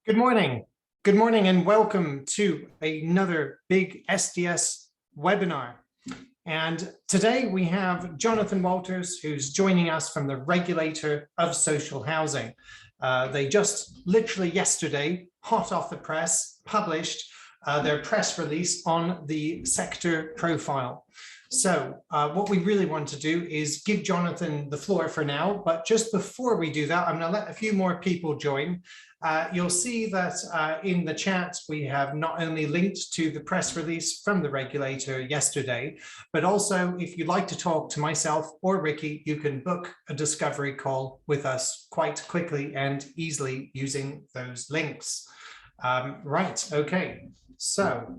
Good morning. Good morning and welcome to another big SDS webinar. And today we have Jonathan Walters, who's joining us from the Regulator of Social Housing. They just literally yesterday, hot off the press, published their press release on the sector profile. So what we really want to do is give Jonathan the floor for now, but just before we do that, I'm going to let a few more people join. You'll see that in the chat, we have not only linked to the press release from the regulator yesterday, but also if you'd like to talk to myself or Ricky, you can book a discovery call with us quite quickly and easily using those links. Right, okay, so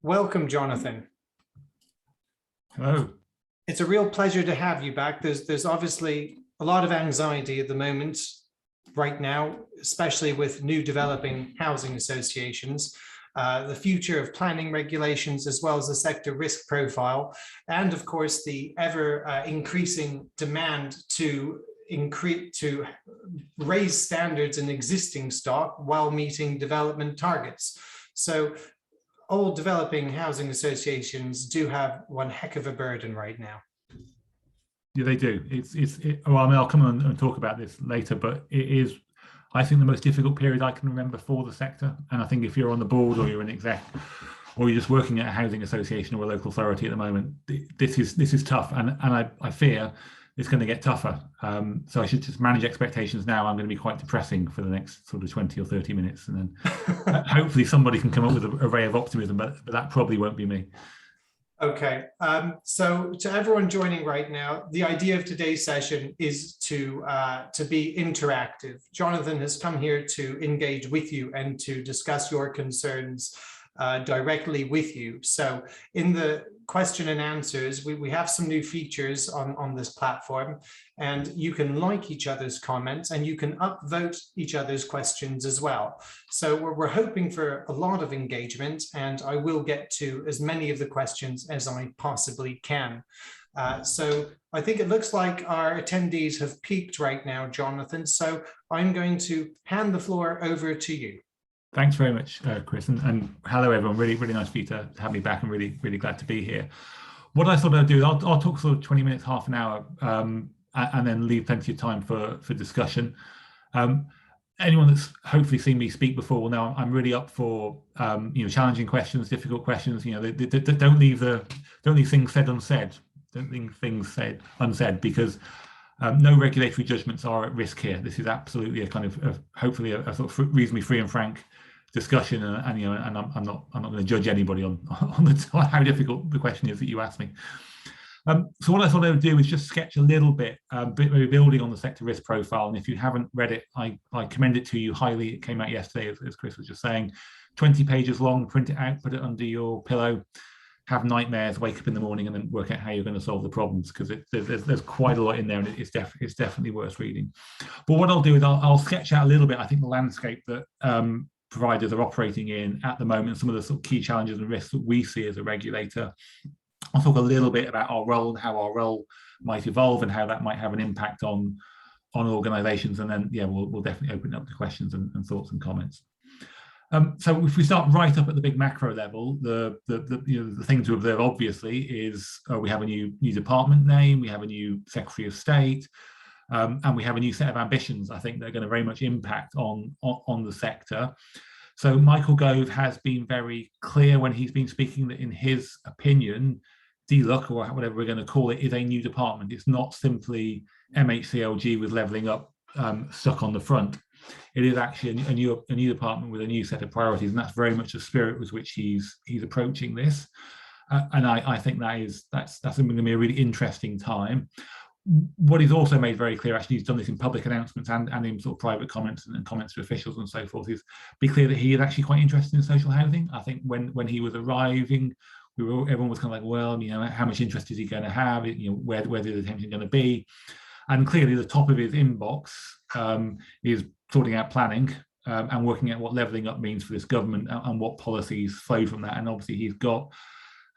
welcome, Jonathan. Hello. It's a real pleasure to have you back. There's obviously a lot of anxiety at the moment right now, especially with new developing housing associations, the future of planning regulations, as well as the sector risk profile, and of course the ever increasing demand to raise standards in existing stock while meeting development targets. So all developing housing associations do have one heck of a burden right now. Yeah, they do. Well, I mean, I'll come on and talk about this later, but it is, I think, the most difficult period I can remember for the sector. And I think if you're on the board or you're an exec or you're just working at a housing association or a local authority at the moment, this is tough. And I fear it's going to get tougher. So I should just manage expectations now. I'm going to be quite depressing for the next sort of 20 or 30 minutes. And then hopefully somebody can come up with a ray of optimism, but that probably won't be me. Okay, so to everyone joining right now, the idea of today's session is to be interactive. Jonathan has come here to engage with you and to discuss your concerns directly with you. So in the question and answers, we have some new features on this platform, and you can like each other's comments and you can upvote each other's questions as well. So we're hoping for a lot of engagement, and I will get to as many of the questions as I possibly can. So I think it looks like our attendees have peaked right now, Jonathan. So I'm going to hand the floor over to you. Thanks very much, Chris, and hello everyone. Really nice for you to have me back, and really glad to be here. What I thought I'd do is I'll talk sort of 20 minutes, half an hour, and then leave plenty of time for discussion. Anyone that's hopefully seen me speak before will know I'm really up for challenging questions, difficult questions. Don't leave things said unsaid. Don't leave things said unsaid, because no regulatory judgments are at risk here. This is absolutely a kind of hopefully a sort of reasonably free and frank discussion, and I'm not going to judge anybody on how difficult the question is that you asked me. So what I thought I would do is just sketch a little bit, maybe building on the sector risk profile. And if you haven't read it, I commend it to you highly. It came out yesterday, as Chris was just saying, 20 pages long. Print it out, put it under your pillow, have nightmares, wake up in the morning, and then work out how you're going to solve the problems, because there's quite a lot in there, and it's definitely worth reading. But what I'll do is I'll sketch out a little bit, I think, the landscape that providers are operating in at the moment, some of the sort of key challenges and risks that we see as a regulator. I'll talk a little bit about our role and how our role might evolve and how that might have an impact on organisations, and then we'll definitely open up to questions and thoughts and comments. So if we start right up at the big macro level, the thing to observe obviously is we have a new department name, we have a new Secretary of State, and we have a new set of ambitions, I think, that are going to very much impact on the sector. So Michael Gove has been very clear when he's been speaking that, in his opinion, DLUC, or whatever we're going to call it, is a new department. It's not simply MHCLG with levelling up stuck on the front. It is actually a new department with a new set of priorities, and that's very much the spirit with which he's approaching this. And I think that's going to be a really interesting time. What he's also made very clear, actually, he's done this in public announcements and in sort of private comments and comments to officials and so forth, is be clear that he is actually quite interested in social housing. I think when he was arriving, everyone was kind of like, well, how much interest is he going to have? Where's the attention going to be? And clearly, the top of his inbox is sorting out planning and working out what levelling up means for this government and what policies flow from that. And obviously, he's got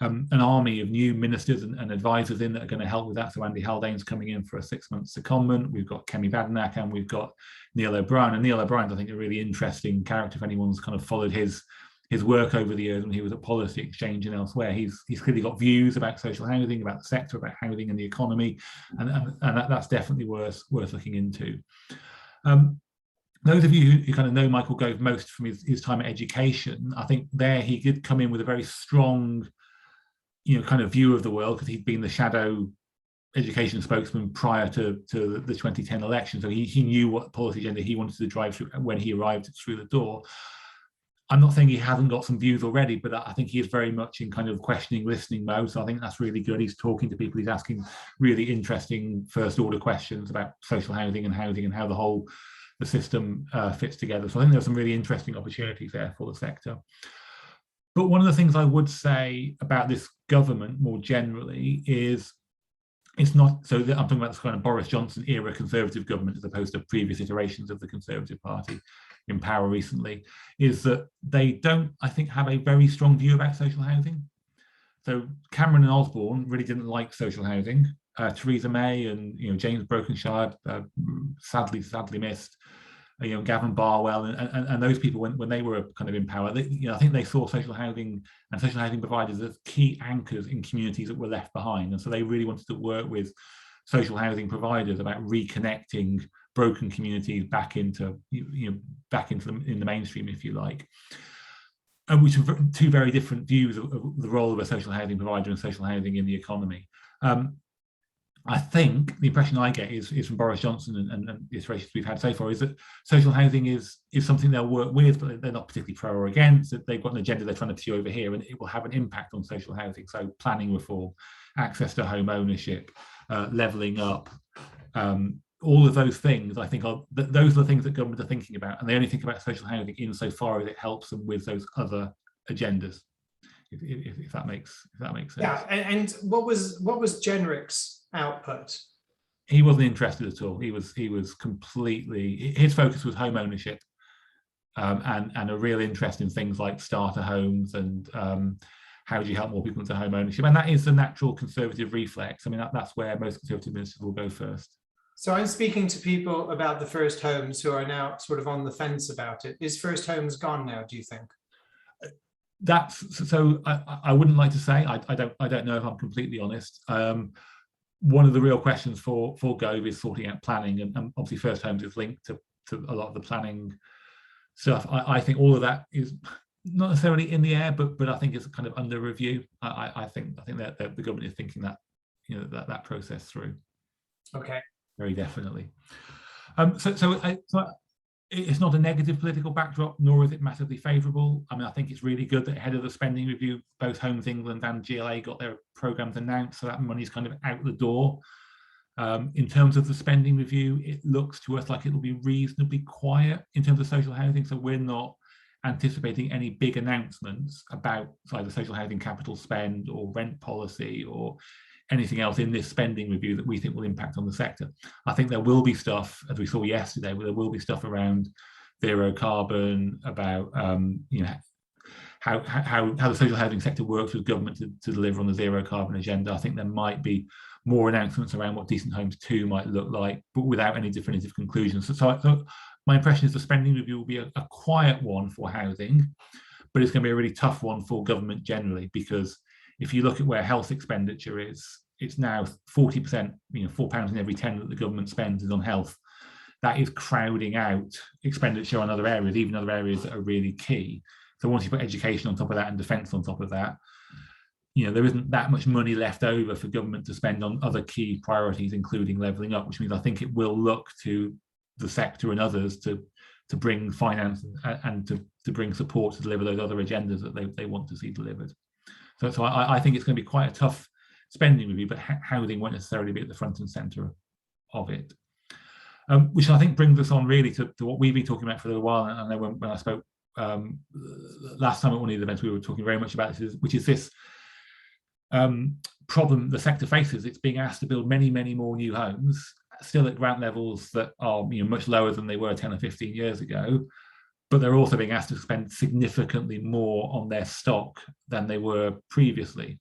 an army of new ministers and advisors in that are going to help with that. So Andy Haldane's coming in for a 6-month secondment. We've got Kemi Badenoch and we've got Neil O'Brien. And Neil O'Brien's, I think, a really interesting character if anyone's kind of followed his work over the years when he was at Policy Exchange and elsewhere. He's clearly got views about social housing, about the sector, about housing and the economy, and that's definitely worth looking into. Those of you who kind of know Michael Gove most from his time at education, I think there he did come in with a very strong, kind of view of the world, because he'd been the shadow education spokesman prior to the 2010 election. So he knew what policy agenda he wanted to drive through when he arrived through the door. I'm not saying he hasn't got some views already, but I think he is very much in kind of questioning, listening mode. So I think that's really good. He's talking to people, he's asking really interesting first order questions about social housing and how the system fits together. So I think there's some really interesting opportunities there for the sector. But one of the things I would say about this government more generally is it's not, so I'm talking about this kind of Boris Johnson era Conservative government as opposed to previous iterations of the Conservative Party in power recently, is that they don't, I think, have a very strong view about social housing. So Cameron and Osborne really didn't like social housing. Theresa May and James Brokenshire, sadly missed. Gavin Barwell and those people when they were kind of in power, I think they saw social housing and social housing providers as key anchors in communities that were left behind, and so they really wanted to work with social housing providers about reconnecting broken communities back into in the mainstream, if you like. Which are two very different views of the role of a social housing provider and social housing in the economy. I think the impression I get is from Boris Johnson and the iterations we've had so far is that social housing is something they'll work with, but they're not particularly pro or against. That they've got an agenda they're trying to pursue over here, and it will have an impact on social housing. So planning reform, access to home ownership, levelling up, all of those things. I think those are the things that government are thinking about, and they only think about social housing insofar as it helps them with those other agendas. If that makes sense. Yeah, and what was Jenrick's output? He wasn't interested at all. He was completely, his focus was home ownership, and a real interest in things like starter homes and how do you help more people into home ownership. And that is the natural Conservative reflex. I mean, that's where most Conservative ministers will go first. So I'm speaking to people about the first homes who are now sort of on the fence about it. Is first homes gone now, do you think? That's so. I wouldn't like to say. I don't know if I'm completely honest. One of the real questions for Gove is sorting out planning, and obviously first homes is linked to a lot of the planning stuff. I think all of that is not necessarily in the air, but I think it's kind of under review. I think that the government is thinking that that process through. Okay. Very definitely. So it's not a negative political backdrop, nor is it massively favourable. I mean, I think it's really good that ahead of the spending review, both Homes England and GLA got their programmes announced, so that money's kind of out the door. In terms of the spending review, it looks to us like it'll be reasonably quiet in terms of social housing, so we're not anticipating any big announcements about either social housing capital spend or rent policy or anything else in this spending review that we think will impact on the sector. I think there will be stuff, as we saw yesterday, where there will be stuff around zero carbon, about how the social housing sector works with government to deliver on the zero carbon agenda. I think there might be more announcements around what Decent Homes 2 might look like, but without any definitive conclusions. So my impression is the spending review will be a quiet one for housing, but it's going to be a really tough one for government generally, because if you look at where health expenditure is, it's now 40%, £4 in every 10 that the government spends is on health. That is crowding out expenditure on other areas, even other areas that are really key. So once you put education on top of that and defence on top of that, there isn't that much money left over for government to spend on other key priorities, including levelling up, which means I think it will look to the sector and others to bring finance and to bring support to deliver those other agendas that they want to see delivered. So I think it's going to be quite a tough spending review, but housing won't necessarily be at the front and centre of it. Which I think brings us on really to what we've been talking about for a little while. And I know when I spoke last time at one of the events, we were talking very much about this, which is this problem the sector faces. It's being asked to build many, many more new homes, still at grant levels that are much lower than they were 10 or 15 years ago. But they're also being asked to spend significantly more on their stock than they were previously.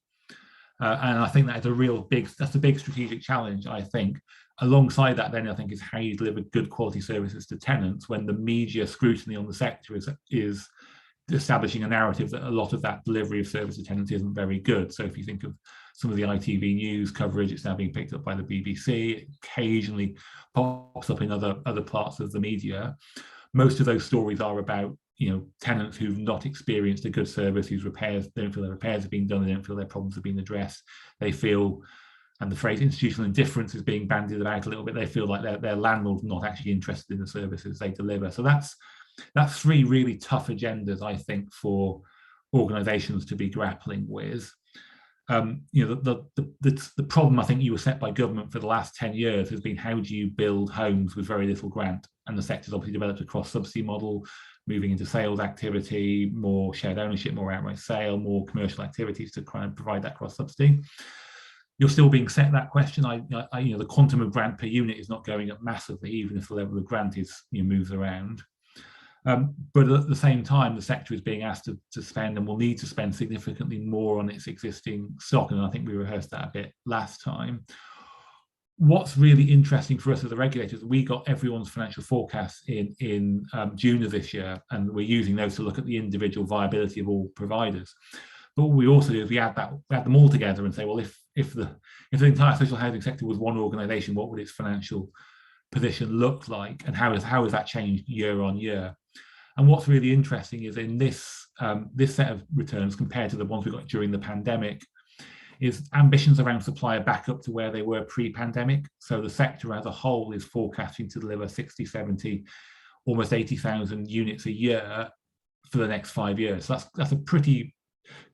And I think that is that's a big strategic challenge, I think. Alongside that, then I think is how you deliver good quality services to tenants when the media scrutiny on the sector is establishing a narrative that a lot of that delivery of service to tenants isn't very good. So if you think of some of the ITV news coverage, it's now being picked up by the BBC, it occasionally pops up in other parts of the media. Most of those stories are about, you know, tenants who've not experienced a good service, whose repairs, they don't feel their repairs have been done, they don't feel their problems have been addressed. They feel, and the phrase institutional indifference is being bandied about a little bit, they feel like their landlord's not actually interested in the services they deliver. So that's three really tough agendas, I think, for organisations to be grappling with. You know, the problem I think you were set by government for the last 10 years has been, how do you build homes with very little grant? And the sector's obviously developed a cross-subsidy model, moving into sales activity, more shared ownership, more outright sale, more commercial activities to try and provide that cross-subsidy. You're still being set that question. You know, the quantum of grant per unit is not going up massively, even if the level of grant is, you know, moves around. But at the same time, the sector is being asked to spend, and will need to spend significantly more on its existing stock. And I think we rehearsed that a bit last time. What's really interesting for us as a regulator is we got everyone's financial forecasts in June of this year, and we're using those to look at the individual viability of all providers. But what we also do is we add them all together and say, well, if the entire social housing sector was one organisation, what would its financial position look like, and how has that changed year on year? And what's really interesting is in this set of returns compared to the ones we got during the pandemic, is ambitions around supply are back up to where they were pre-pandemic. So the sector as a whole is forecasting to deliver 60, 70, almost 80,000 units a year for the next 5 years. So that's a pretty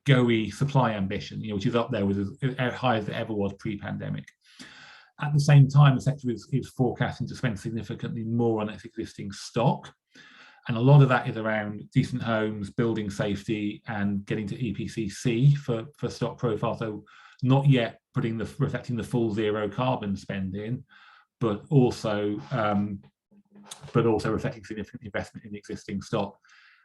go-y supply ambition, you know, which is up there with as high as it ever was pre-pandemic. At the same time, the sector is forecasting to spend significantly more on its existing stock. And a lot of that is around decent homes, building safety, and getting to EPC-C for stock profile. So not yet reflecting the full zero carbon spend in, but also reflecting significant investment in the existing stock.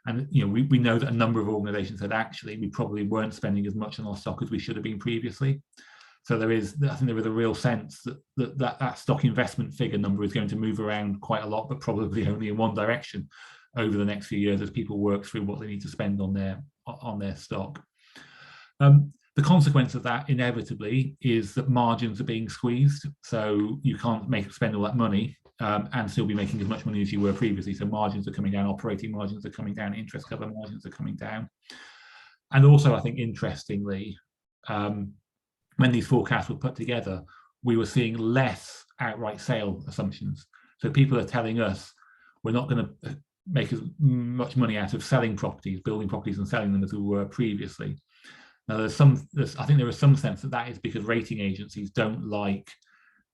And you know, we know that a number of organisations said actually we probably weren't spending as much on our stock as we should have been previously. So I think there is a real sense that stock investment figure number is going to move around quite a lot, but probably only in one direction over the next few years as people work through what they need to spend on their stock. The consequence of that inevitably is that margins are being squeezed. So you can't spend all that money and still be making as much money as you were previously. So margins are coming down, operating margins are coming down, interest cover margins are coming down. And also, I think interestingly, when these forecasts were put together, we were seeing less outright sale assumptions. So people are telling us we're not going to make as much money out of selling properties, building properties and selling them as we were previously. Now, I think there is some sense that is because rating agencies don't like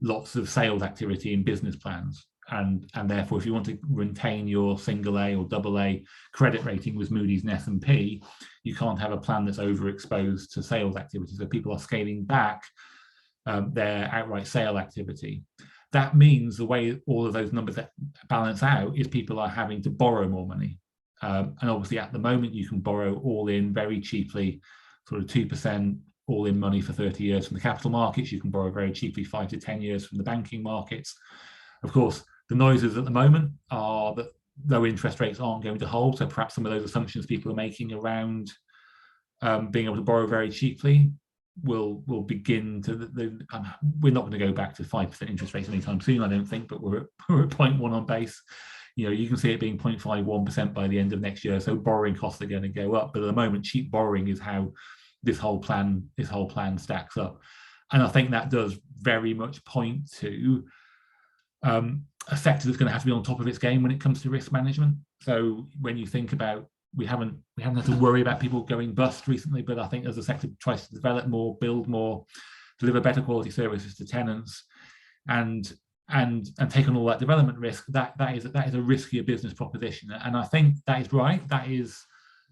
lots of sales activity in business plans. And therefore, if you want to maintain your single A or double A credit rating with Moody's and S&P, you can't have a plan that's overexposed to sales activity. So people are scaling back their outright sale activity. That means the way all of those numbers balance out is people are having to borrow more money. And obviously at the moment you can borrow all in very cheaply, sort of 2% all in money for 30 years from the capital markets. You can borrow very cheaply 5 to 10 years from the banking markets. Of course, the noises at the moment are that low interest rates aren't going to hold. So perhaps some of those assumptions people are making around being able to borrow very cheaply will begin to, we're not going to go back to 5% interest rates anytime soon, I don't think, but we're at 0.1 on base. You know, you can see it being 0.51% by the end of next year. So borrowing costs are going to go up, but at the moment, cheap borrowing is how this whole plan stacks up. And I think that does very much point to a sector that's going to have to be on top of its game when it comes to risk management. So when you think about, we haven't had to worry about people going bust recently, but I think as the sector tries to develop more, build more, deliver better quality services to tenants, and take on all that development risk, that is a riskier business proposition. And I think that is right. That is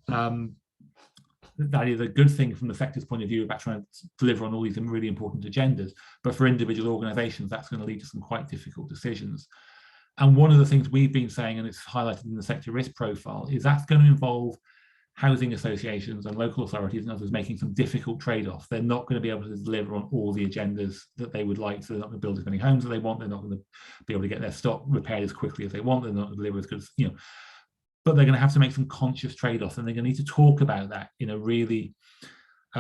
a good thing from the sector's point of view about trying to deliver on all these really important agendas. But for individual organisations, that's going to lead to some quite difficult decisions. And one of the things we've been saying, and it's highlighted in the sector risk profile, is that's going to involve housing associations and local authorities and others making some difficult trade-offs. They're not going to be able to deliver on all the agendas that they would like. So they're not going to build as many homes as they want. They're not going to be able to get their stock repaired as quickly as they want. They're not going to deliver as good as, but they're going to have to make some conscious trade-offs, and they're going to need to talk about that in a really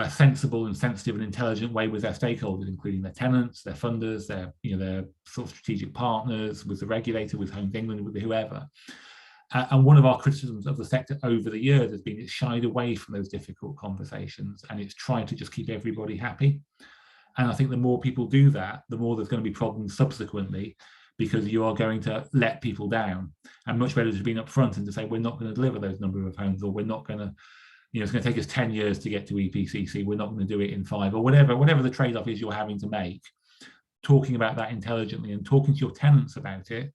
sensible and sensitive and intelligent way with their stakeholders, including their tenants, their funders, their sort of strategic partners, with the regulator, with Homes England, with whoever. And one of our criticisms of the sector over the years has been it's shied away from those difficult conversations, and it's trying to just keep everybody happy. And I think the more people do that, the more there's going to be problems subsequently, because you are going to let people down. And much better to be upfront and to say, we're not going to deliver those number of homes, or we're not going to, it's going to take us 10 years to get to EPCC. We're not going to do it in 5, or whatever the trade-off is you're having to make. Talking about that intelligently and talking to your tenants about it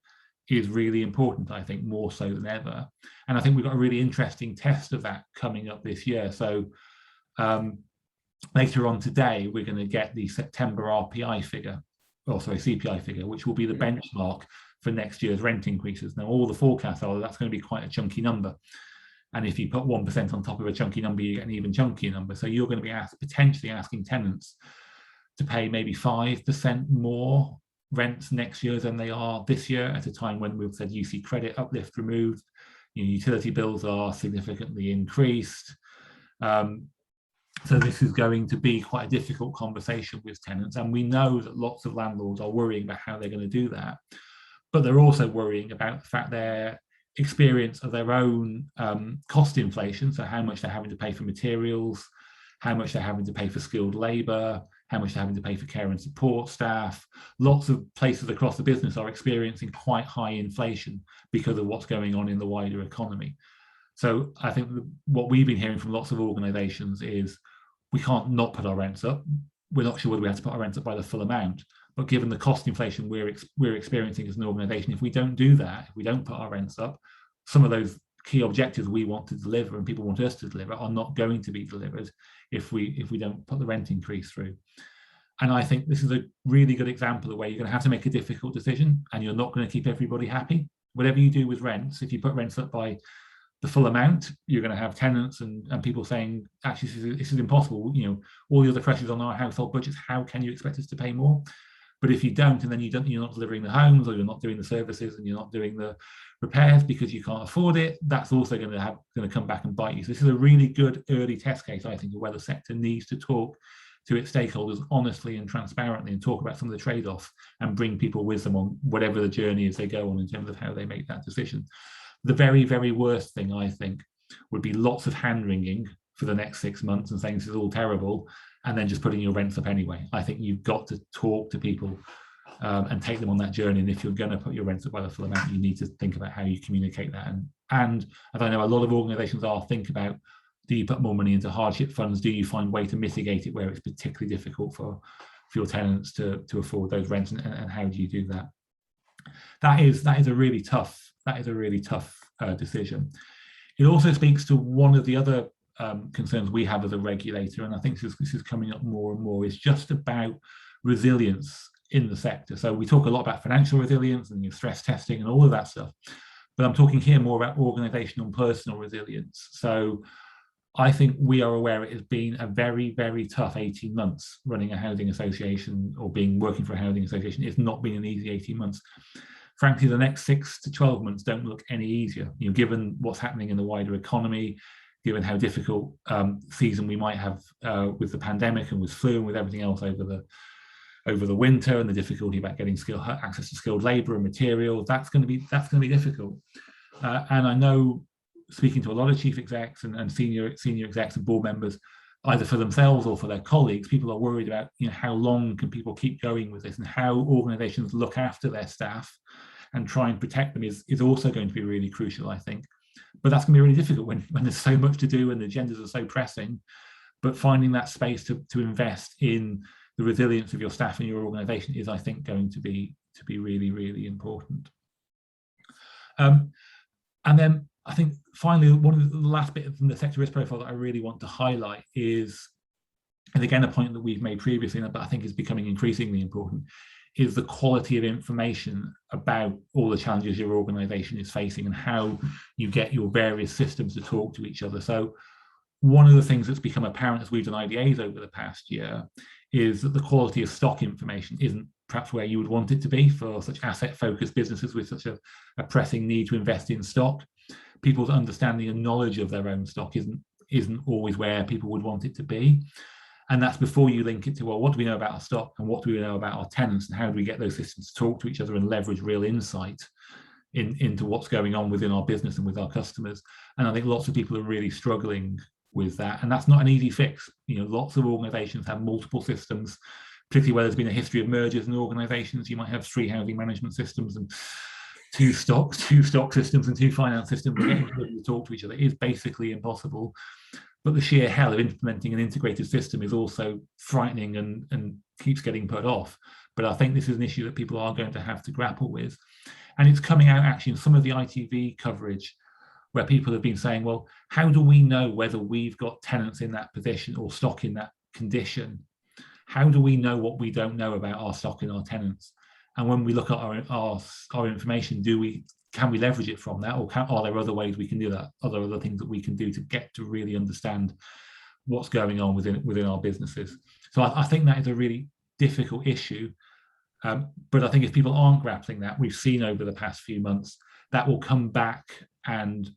is really important, I think, more so than ever. And I think we've got a really interesting test of that coming up this year. So later on today, we're going to get the September RPI figure, CPI figure, which will be the benchmark for next year's rent increases. Now, all the forecasts are that's going to be quite a chunky number. And if you put 1% on top of a chunky number, you get an even chunkier number. So you're going to be potentially asking tenants to pay maybe 5% more rents next year than they are this year, at a time when we've said UC credit uplift removed, utility bills are significantly increased. So this is going to be quite a difficult conversation with tenants, and we know that lots of landlords are worrying about how they're going to do that, but they're also worrying about the fact their experience of their own cost inflation, so how much they're having to pay for materials, how much they're having to pay for skilled labour, how much they're having to pay for care and support staff. Lots of places across the business are experiencing quite high inflation because of what's going on in the wider economy. So I think what we've been hearing from lots of organisations is we can't not put our rents up. We're not sure whether we have to put our rents up by the full amount, but given the cost inflation we're experiencing as an organisation, if we don't do that, if we don't put our rents up, some of those key objectives we want to deliver and people want us to deliver are not going to be delivered if we don't put the rent increase through. And I think this is a really good example of where you're going to have to make a difficult decision, and you're not going to keep everybody happy. Whatever you do with rents, if you put rents up by the full amount, you're going to have tenants and people saying, actually, this is impossible. All the other pressures on our household budgets, how can you expect us to pay more? But if you don't, and then you're not delivering the homes, or you're not doing the services, and you're not doing the repairs because you can't afford it, that's also going to come back and bite you. So this is a really good early test case, I think, of where the sector needs to talk to its stakeholders honestly and transparently, and talk about some of the trade-offs, and bring people with them on whatever the journey is they go on in terms of how they make that decision. The very, very worst thing, I think, would be lots of hand-wringing for the next 6 months and saying this is all terrible, and then just putting your rents up anyway. I think you've got to talk to people and take them on that journey. And if you're going to put your rents up by the full amount, you need to think about how you communicate that. And as I know a lot of organisations are, think about, do you put more money into hardship funds? Do you find a way to mitigate it where it's particularly difficult for your tenants to afford those rents, and how do you do that? That is a really tough decision. It also speaks to one of the other concerns we have as a regulator, and I think this is coming up more and more, is just about resilience in the sector. So we talk a lot about financial resilience and stress testing and all of that stuff, but I'm talking here more about organizational and personal resilience. So I think we are aware it has been a very, very tough 18 months running a housing association, or working for a housing association. It's not been an easy 18 months. Frankly, the next 6 to 12 months don't look any easier, given what's happening in the wider economy, given how difficult season we might have with the pandemic and with flu and with everything else over the winter, and the difficulty about getting access to skilled labour and materials. That's going to be difficult. And I know, speaking to a lot of chief execs and senior execs and board members, either for themselves or for their colleagues, people are worried about how long can people keep going with this, and how organisations look after their staff and try and protect them is also going to be really crucial, I think. But that's going to be really difficult when there's so much to do and the agendas are so pressing. But finding that space to invest in the resilience of your staff and your organisation is, I think, going to be really, really important. And then I think finally, one of the last bit from the sector risk profile that I really want to highlight is, and again, a point that we've made previously, but I think is becoming increasingly important, is the quality of information about all the challenges your organization is facing and how you get your various systems to talk to each other. So one of the things that's become apparent as we've done IDAs over the past year is that the quality of stock information isn't perhaps where you would want it to be for such asset-focused businesses with such a pressing need to invest in stock. People's understanding and knowledge of their own stock isn't always where people would want it to be. And that's before you link it to, well, what do we know about our stock and what do we know about our tenants and how do we get those systems to talk to each other and leverage real insight into what's going on within our business and with our customers. And I think lots of people are really struggling with that. And that's not an easy fix. Lots of organizations have multiple systems, particularly where there's been a history of mergers in organizations. You might have 3 housing management systems and 2 stock systems and 2 finance systems. Getting to talk to each other is basically impossible. But the sheer hell of implementing an integrated system is also frightening and keeps getting put off. But I think this is an issue that people are going to have to grapple with. And it's coming out actually in some of the ITV coverage where people have been saying, well, how do we know whether we've got tenants in that position or stock in that condition? How do we know what we don't know about our stock and our tenants? And when we look at our information, can we leverage it from that, or are there other ways we can do that? Are there other things that we can do to get to really understand what's going on within our businesses? So I think that is a really difficult issue. But I think if people aren't grappling that, we've seen over the past few months, that will come back and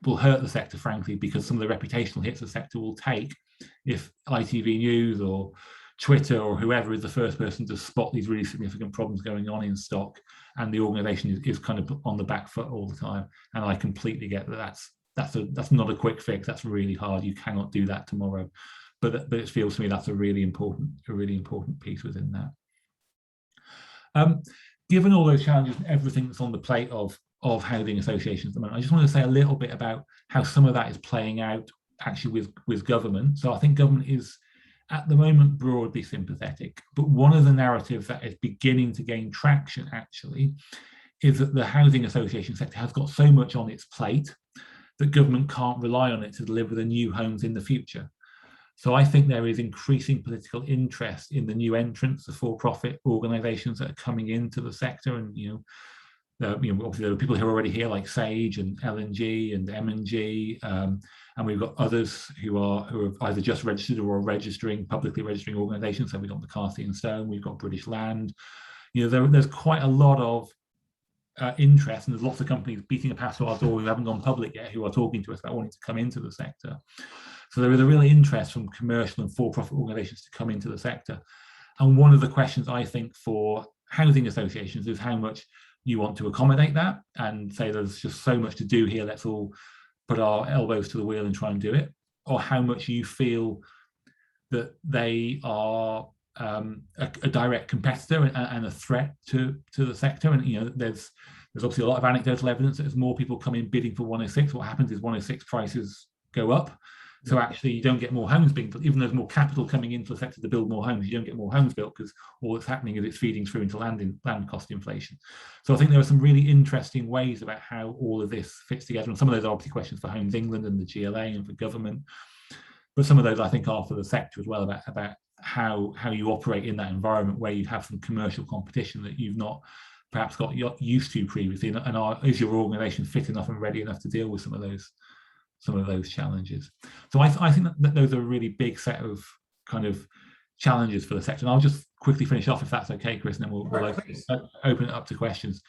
will hurt the sector, frankly, because some of the reputational hits the sector will take if ITV News or Twitter or whoever is the first person to spot these really significant problems going on in stock, and the organization is kind of on the back foot all the time. And I completely get that that's not a quick fix. That's really hard. You cannot do that tomorrow. But it feels to me that's a really important piece within that. Given all those challenges and everything that's on the plate of housing associations at the moment, I just want to say a little bit about how some of that is playing out actually with government. So I think government is at the moment broadly sympathetic, but one of the narratives that is beginning to gain traction actually is that the housing association sector has got so much on its plate that government can't rely on it to deliver the new homes in the future. So I think there is increasing political interest in the new entrants, the for-profit organisations that are coming into the sector, and obviously there are people who are already here like Sage and L&G and M&G, and we've got others who have either just registered or are publicly registering organisations. So we've got McCarthy and Stone, we've got British Land. There's quite a lot of interest, and there's lots of companies beating a path to our door who haven't gone public yet, who are talking to us about wanting to come into the sector. So there is a real interest from commercial and for-profit organisations to come into the sector. And one of the questions I think for housing associations is how much you want to accommodate that and say there's just so much to do here, let's all put our elbows to the wheel and try and do it, or how much you feel that they are a direct competitor and a threat to the sector. And there's obviously a lot of anecdotal evidence that as more people come in bidding for 106, what happens is 106 prices go up. So actually you don't get more homes being built, even though there's more capital coming into the sector to build more homes, you don't get more homes built because all that's happening is it's feeding through into land cost inflation. So I think there are some really interesting ways about how all of this fits together. And some of those are obviously questions for Homes England and the GLA and for government. But some of those I think are for the sector as well, about how you operate in that environment where you have some commercial competition that you've not perhaps got used to previously, and is your organisation fit enough and ready enough to deal with some of those challenges. So I think that those are a really big set of kind of challenges for the sector. And I'll just quickly finish off if that's okay, Chris, and then we'll open it up to questions.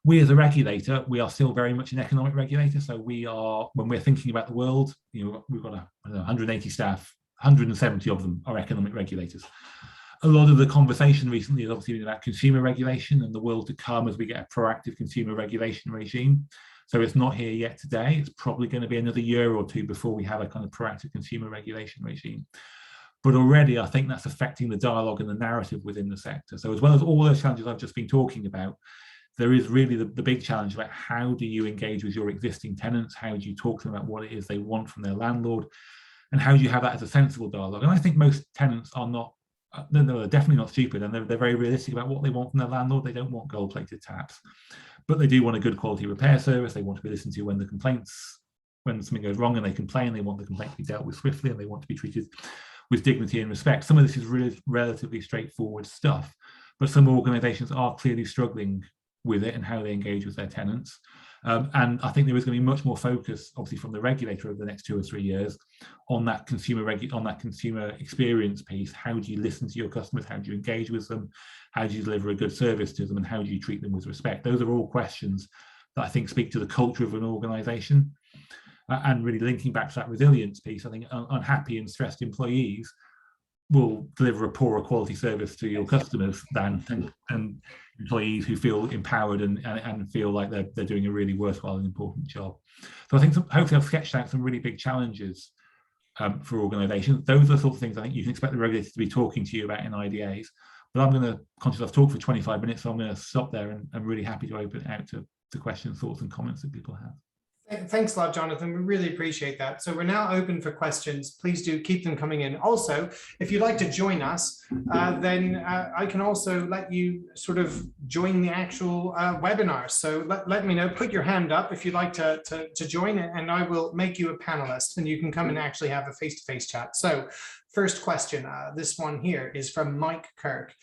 We as a regulator, we are still very much an economic regulator. So we are, when we're thinking about the world, we've got 180 staff, 170 of them are economic regulators. A lot of the conversation recently has obviously been about consumer regulation and the world to come as we get a proactive consumer regulation regime. So it's not here yet today. It's probably going to be another year or two before we have a kind of proactive consumer regulation regime. But already I think that's affecting the dialogue and the narrative within the sector. So as well as all those challenges I've just been talking about, there is really the big challenge about how do you engage with your existing tenants? How do you talk to them about what it is they want from their landlord? And how do you have that as a sensible dialogue? And I think most tenants are not, they're definitely not stupid, and they're very realistic about what they want from their landlord. They don't want gold-plated taps, but they do want a good quality repair service. They want to be listened to when something goes wrong and they complain. They want the complaint to be dealt with swiftly, and they want to be treated with dignity and respect. Some of this is really relatively straightforward stuff, but some organisations are clearly struggling with it and how they engage with their tenants. And I think there is going to be much more focus, obviously, from the regulator over the next 2 or 3 years on that consumer experience piece. How do you listen to your customers? How do you engage with them? How do you deliver a good service to them? And how do you treat them with respect? Those are all questions that I think speak to the culture of an organisation. And really linking back to that resilience piece, I think unhappy and stressed employees will deliver a poorer quality service to your customers than employees who feel empowered and feel like they're doing a really worthwhile and important job. So I think hopefully I've sketched out some really big challenges for organisations. Those are the sort of things I think you can expect the regulator to be talking to you about in IDAs. But I'm going to, conscious I've talked for 25 minutes, so I'm going to stop there, and I'm really happy to open it out to questions, thoughts and comments that people have. Thanks a lot, Jonathan. We really appreciate that. So we're now open for questions. Please do keep them coming in. Also, if you'd like to join us, then I can also let you sort of join the actual webinar. So let me know, put your hand up if you'd like to join it, and I will make you a panelist, and you can come and actually have a face-to-face chat. So first question, this one here is from Mike Kirk.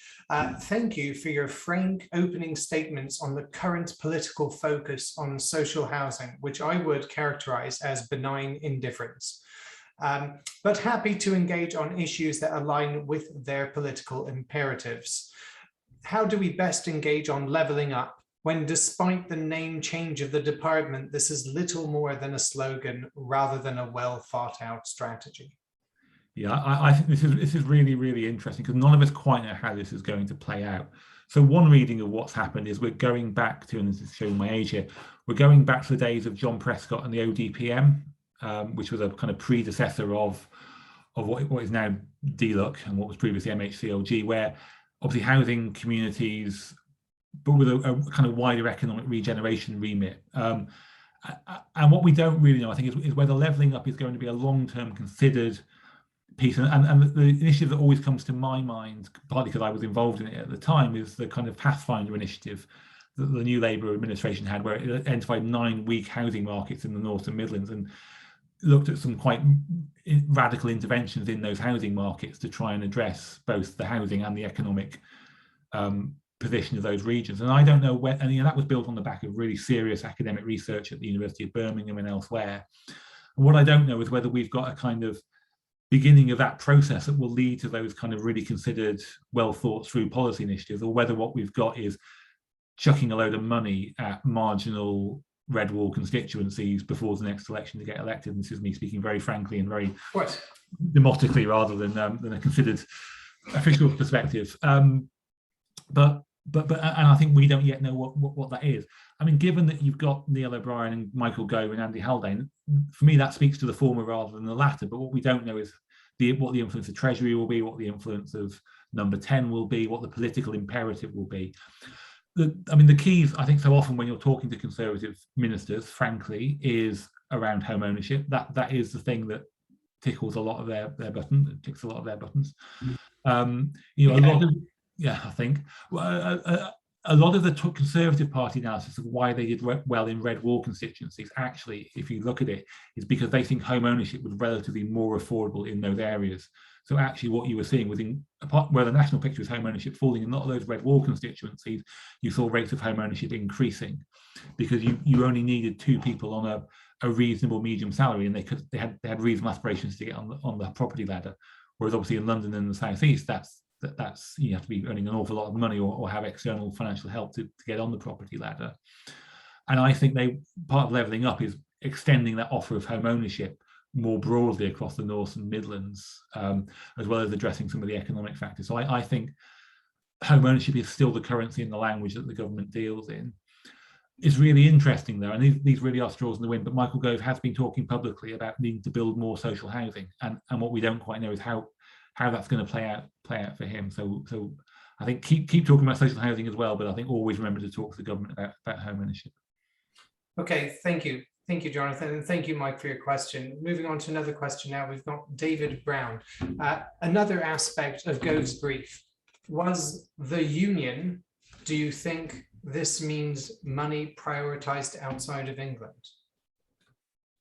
Thank you for your frank opening statements on the current political focus on social housing, which I would characterize as benign indifference, but happy to engage on issues that align with their political imperatives. How do we best engage on levelling up when, despite the name change of the department, this is little more than a slogan rather than a well thought out strategy? Yeah, I think this is really, really interesting, because none of us quite know how this is going to play out. So one reading of what's happened is we're going back to, and this is showing my age here, we're going back to the days of John Prescott and the ODPM, which was a kind of predecessor of what is now DLUC and what was previously MHCLG, where obviously housing communities, but with a kind of wider economic regeneration remit. And what we don't really know, I think, is whether levelling up is going to be a long-term considered piece. And the initiative that always comes to my mind, partly because I was involved in it at the time, is the kind of Pathfinder initiative that the new Labour administration had, where it identified 9 weak housing markets in the North and Midlands and looked at some quite radical interventions in those housing markets to try and address both the housing and the economic position of those regions. And I don't know where, and that was built on the back of really serious academic research at the University of Birmingham and elsewhere. And what I don't know is whether we've got a kind of beginning of that process that will lead to those kind of really considered, well thought through policy initiatives, or whether what we've got is chucking a load of money at marginal red wall constituencies before the next election to get elected. And this is me speaking very frankly and very demotically rather than a considered official perspective. But I think we don't yet know what that is. I mean, given that you've got Neil O'Brien and Michael Gove and Andy Haldane, for me that speaks to the former rather than the latter. But what we don't know is what the influence of Treasury will be, what the influence of Number 10 will be, what the political imperative will be. I mean, the keys, I think, so often when you're talking to Conservative ministers, frankly, is around home ownership. That is the thing that tickles a lot of their buttons. It ticks a lot of their buttons. You know, a lot of, yeah, I think a lot of the Conservative Party analysis of why they did well in red wall constituencies, actually, if you look at it, is because they think home ownership was relatively more affordable in those areas. So actually what you were seeing was where the national picture was home ownership falling in a lot of those red wall constituencies, you saw rates of home ownership increasing because you only needed 2 people on a reasonable medium salary, and they had reasonable aspirations to get on the property ladder. Whereas obviously in London and the South East, that's you have to be earning an awful lot of money or have external financial help to get on the property ladder. And I think part of levelling up is extending that offer of home ownership more broadly across the North and Midlands, as well as addressing some of the economic factors. So I think home ownership is still the currency in the language that the government deals in. It's really interesting though, and these really are straws in the wind, but Michael Gove has been talking publicly about needing to build more social housing, and what we don't quite know is how that's going to play out for him. So I think keep talking about social housing as well, but I think always remember to talk to the government about home ownership. Okay, thank you. Thank you, Jonathan, and thank you, Mike, for your question. Moving on to another question now, we've got David Brown. Another aspect of Gove's brief was the union. Do you think this means money prioritised outside of England?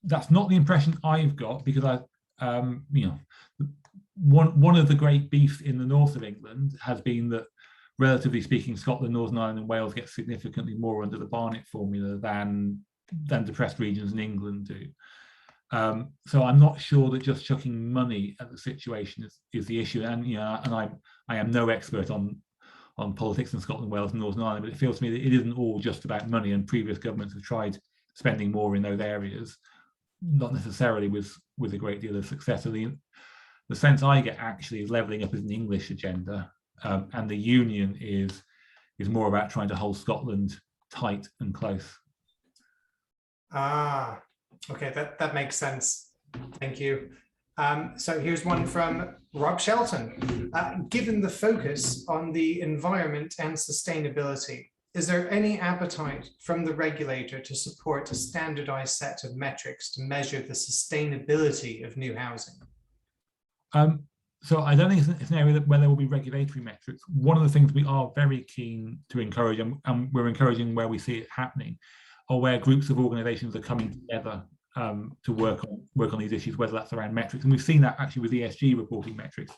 That's not the impression I've got, because one of the great beefs in the north of England has been that, relatively speaking, Scotland, Northern Ireland and Wales get significantly more under the Barnett formula than depressed regions in England do. So I'm not sure that just chucking money at the situation is the issue. And I am no expert on politics in Scotland, Wales and Northern Ireland, but it feels to me that it isn't all just about money, and previous governments have tried spending more in those areas, not necessarily with a great deal of success. So the sense I get actually is levelling up as an English agenda, and the union is more about trying to hold Scotland tight and close. Ah, okay, that makes sense. Thank you. So here's one from Rob Shelton. Given the focus on the environment and sustainability, is there any appetite from the regulator to support a standardized set of metrics to measure the sustainability of new housing? So I don't think it's an area where there will be regulatory metrics. One of the things we are very keen to encourage, and we're encouraging where we see it happening, are where groups of organisations are coming together to work on these issues, whether that's around metrics. And we've seen that actually with ESG reporting metrics.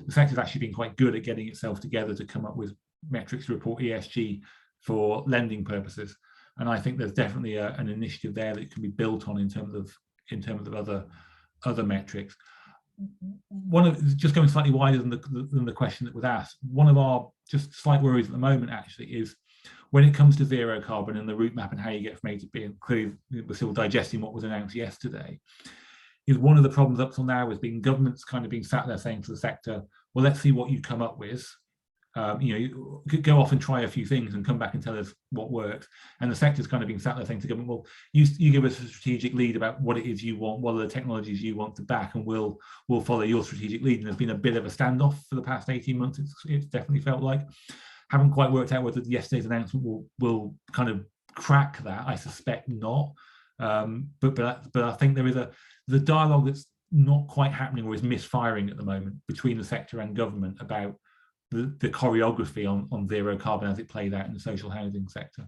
The sector's actually been quite good at getting itself together to come up with metrics to report ESG for lending purposes. And I think there's definitely an initiative there that can be built on in terms of other metrics. Just going slightly wider than the question that was asked, one of our just slight worries at the moment actually is when it comes to zero carbon and the route map and how you get from A to B, and clearly we're still digesting what was announced yesterday, is one of the problems up till now has been governments kind of being sat there saying to the sector, well, let's see what you come up with. You could go off and try a few things and come back and tell us what works. And the sector's kind of been sat there saying to government, well, you give us a strategic lead about what it is you want, what are the technologies you want to back, and we'll follow your strategic lead. And there's been a bit of a standoff for the past 18 months, it's definitely felt like. Haven't quite worked out whether yesterday's announcement will kind of crack that. I suspect not. But I think there is the dialogue that's not quite happening or is misfiring at the moment between the sector and government about the choreography on zero carbon as it plays out in the social housing sector.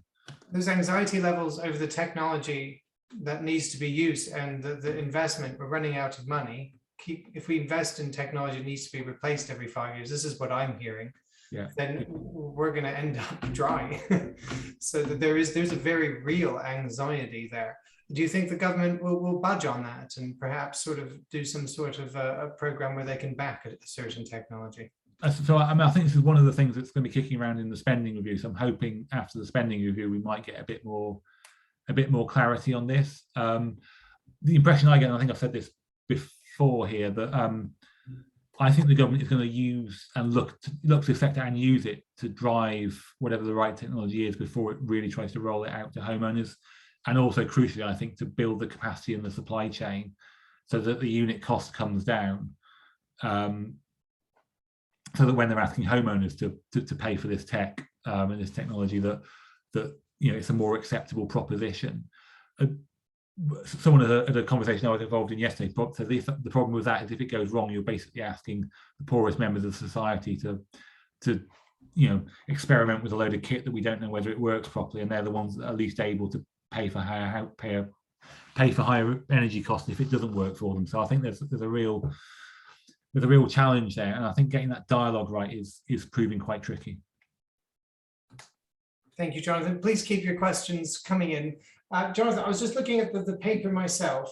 Those anxiety levels over the technology that needs to be used and the investment, we're running out of money. If we invest in technology, it needs to be replaced every 5 years. This is what I'm hearing. Yeah. Then we're going to end up dry. So that there's a very real anxiety there. Do you think the government will budge on that and perhaps sort of do some sort of a program where they can back a certain technology? So I think this is one of the things that's going to be kicking around in the spending review. So I'm hoping after the spending review we might get a bit more clarity on this. The impression I get, and I think I've said this before here, that I think the government is going to use and look to the sector and use it to drive whatever the right technology is before it really tries to roll it out to homeowners. And also, crucially, I think to build the capacity in the supply chain so that the unit cost comes down, so that when they're asking homeowners to pay for this tech and this technology, that it's a more acceptable proposition. Someone at a conversation I was involved in yesterday said the problem with that is if it goes wrong, you're basically asking the poorest members of society to experiment with a load of kit that we don't know whether it works properly, and they're the ones that are least able to pay for higher energy costs if it doesn't work for them. So I think there's a real challenge there, and I think getting that dialogue right is proving quite tricky. Thank you, Jonathan. Please keep your questions coming in. Jonathan, I was just looking at the paper myself,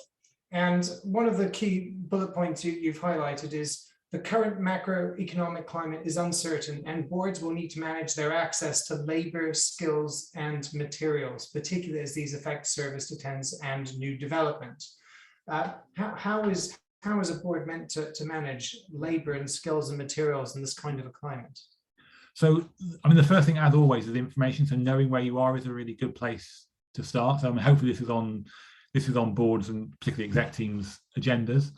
and one of the key bullet points you've highlighted is the current macroeconomic climate is uncertain and boards will need to manage their access to labour, skills and materials, particularly as these affect serviced attendance and new development. How is a board meant to manage labour and skills and materials in this kind of a climate? So, I mean, the first thing, as always, is information. So knowing where you are is a really good place to start. So I mean, hopefully this is on boards and particularly exec teams' agendas.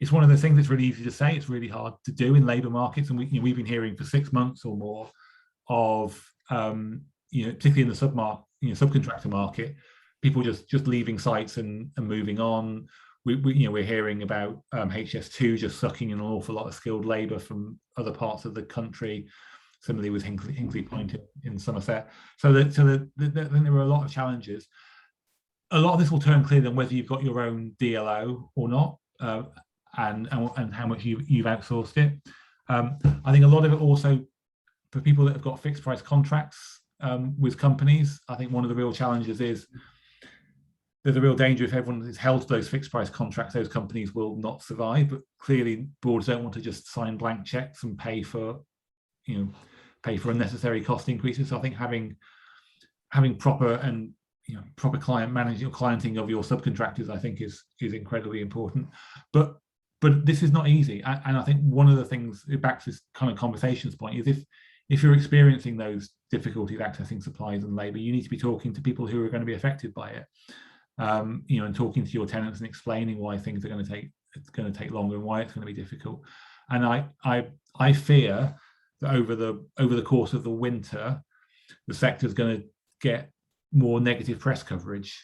It's one of those things that's really easy to say. It's really hard to do in labour markets, and we've been hearing for 6 months or more of particularly in the subcontractor market, people just leaving sites and moving on. We're hearing about HS2 just sucking in an awful lot of skilled labour from other parts of the country. Similarly with Hinkley Point in Somerset. So there were a lot of challenges. A lot of this will turn clear then whether you've got your own DLO or not. and how much you've outsourced it. I think a lot of it also, for people that have got fixed price contracts with companies, I think one of the real challenges is there's a real danger if everyone is held to those fixed price contracts, those companies will not survive. But clearly boards don't want to just sign blank checks and pay for unnecessary cost increases. So I think having proper and proper client management, clienting of your subcontractors, I think is incredibly important. But this is not easy. And I think one of the things, back to this kind of conversations point, is if you're experiencing those difficulties accessing supplies and labour, you need to be talking to people who are going to be affected by it. And talking to your tenants and explaining why things are going to take longer and why it's going to be difficult. And I fear that over the course of the winter, the sector is going to get more negative press coverage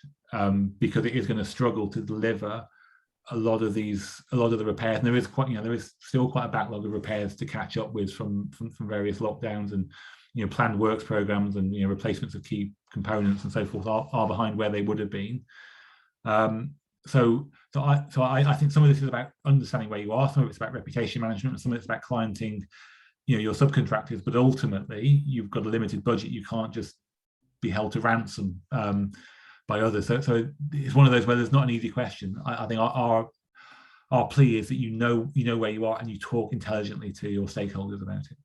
because it is going to struggle to deliver a lot of the repairs. And there is still quite a backlog of repairs to catch up with from various lockdowns, and planned works programs and replacements of key components and so forth are behind where they would have been. So I think some of this is about understanding where you are, some of it's about reputation management, and some of it's about clienting your subcontractors, but ultimately you've got a limited budget. You can't just be held to ransom by others. So it's one of those where there's not an easy question. I think our plea is that you know where you are and you talk intelligently to your stakeholders about it.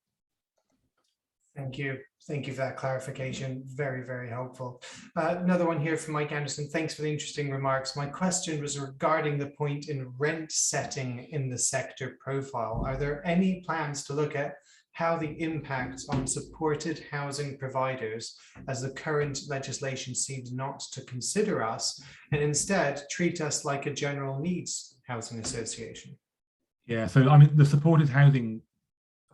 Thank you. Thank you for that clarification. Very, very helpful. Another one here from Mike Anderson. Thanks for the interesting remarks. My question was regarding the point in rent setting in the sector profile. Are there any plans to look at how the impact on supported housing providers, as the current legislation seems not to consider us, and instead treat us like a general needs housing association? Yeah, so I mean, the supported housing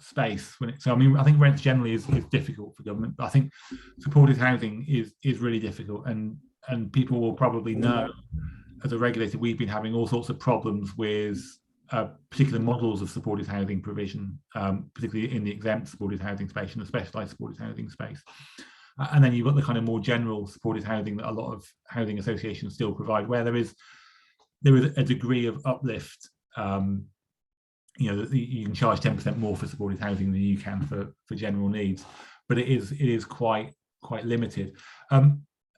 space, I think rents generally is difficult for government, but I think supported housing is really difficult, and people will probably know, as a regulator, we've been having all sorts of problems with particular models of supported housing provision, particularly in the exempt supported housing space and the specialised supported housing space. And then you've got the kind of more general supported housing that a lot of housing associations still provide, where there is a degree of uplift. You can charge 10% more for supported housing than you can for general needs, but it is quite limited.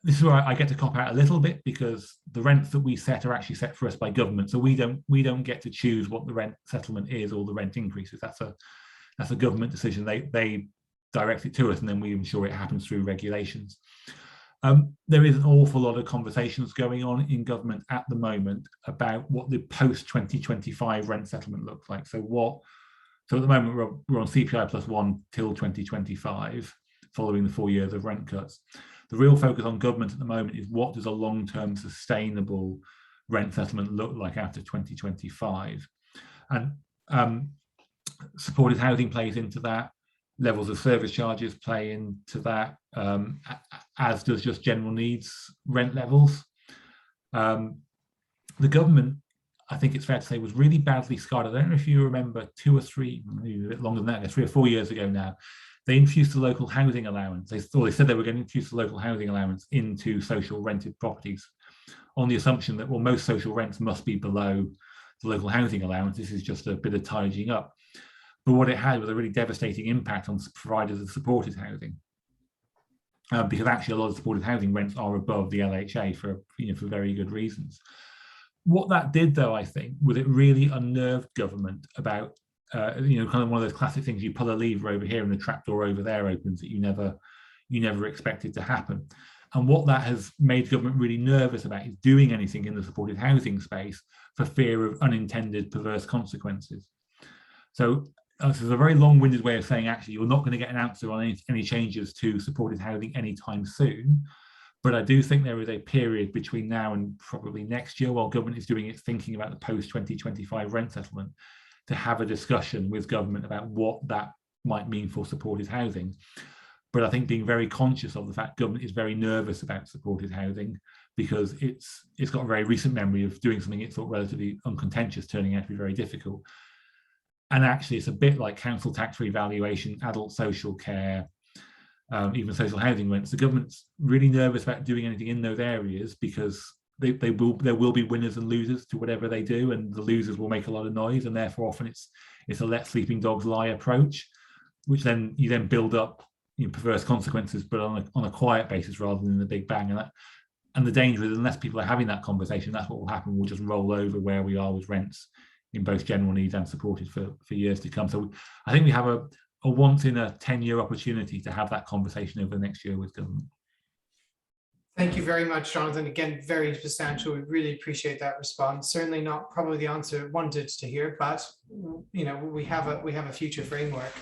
This is where I get to cop out a little bit, because the rents that we set are actually set for us by government, so we don't get to choose what the rent settlement is or the rent increases. That's a government decision. They direct it to us, and then we ensure it happens through regulations. There is an awful lot of conversations going on in government at the moment about what the post-2025 rent settlement looks like. So at the moment we're on CPI +1 till 2025, following the 4 years of rent cuts. The real focus on government at the moment is, what does a long-term sustainable rent settlement look like after 2025? And supported housing plays into that. Levels of service charges play into that, as does just general needs rent levels. The government, I think it's fair to say, was really badly scarred. I don't know if you remember 2 or 3, maybe a bit longer than that, 3 or 4 years ago now, they introduced the local housing allowance. They said they were going to introduce the local housing allowance into social rented properties, on the assumption that, well, most social rents must be below the local housing allowance. This is just a bit of tidying up. But what it had was a really devastating impact on providers of supported housing, because actually a lot of supported housing rents are above the LHA for very good reasons. What that did, though, I think, was it really unnerved government about kind of one of those classic things: you pull a lever over here and the trapdoor over there opens, that you never expected to happen. And what that has made government really nervous about is doing anything in the supported housing space for fear of unintended perverse consequences. So this is a very long-winded way of saying, actually, you're not going to get an answer on any changes to supported housing anytime soon. But I do think there is a period between now and probably next year, while government is doing its thinking about the post-2025 rent settlement, to have a discussion with government about what that might mean for supported housing. But I think being very conscious of the fact government is very nervous about supported housing, because it's got a very recent memory of doing something it thought relatively uncontentious turning out to be very difficult. And actually, it's a bit like council tax revaluation, adult social care, even social housing rents. The government's really nervous about doing anything in those areas, because there will be winners and losers to whatever they do, and the losers will make a lot of noise, and therefore often it's a let sleeping dogs lie approach, which then you then build up perverse consequences, but on a quiet basis rather than the big bang. And the danger is, unless people are having that conversation, that's what will happen. We'll just roll over where we are with rents in both general needs and supported for years to come. So I think we have a once in a 10-year opportunity to have that conversation over the next year with government. Thank you very much, Jonathan. Again, very substantial. We really appreciate that response. Certainly not probably the answer wanted to hear, but we have a future framework.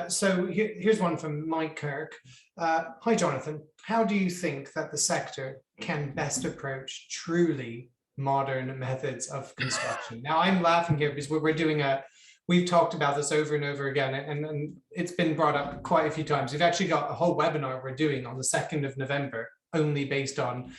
So here's one from Mike Kirk. Hi, Jonathan. How do you think that the sector can best approach truly modern methods of construction? Now, I'm laughing here because we've talked about this over and over again, and it's been brought up quite a few times. We've actually got a whole webinar we're doing on the 2nd of November, only based on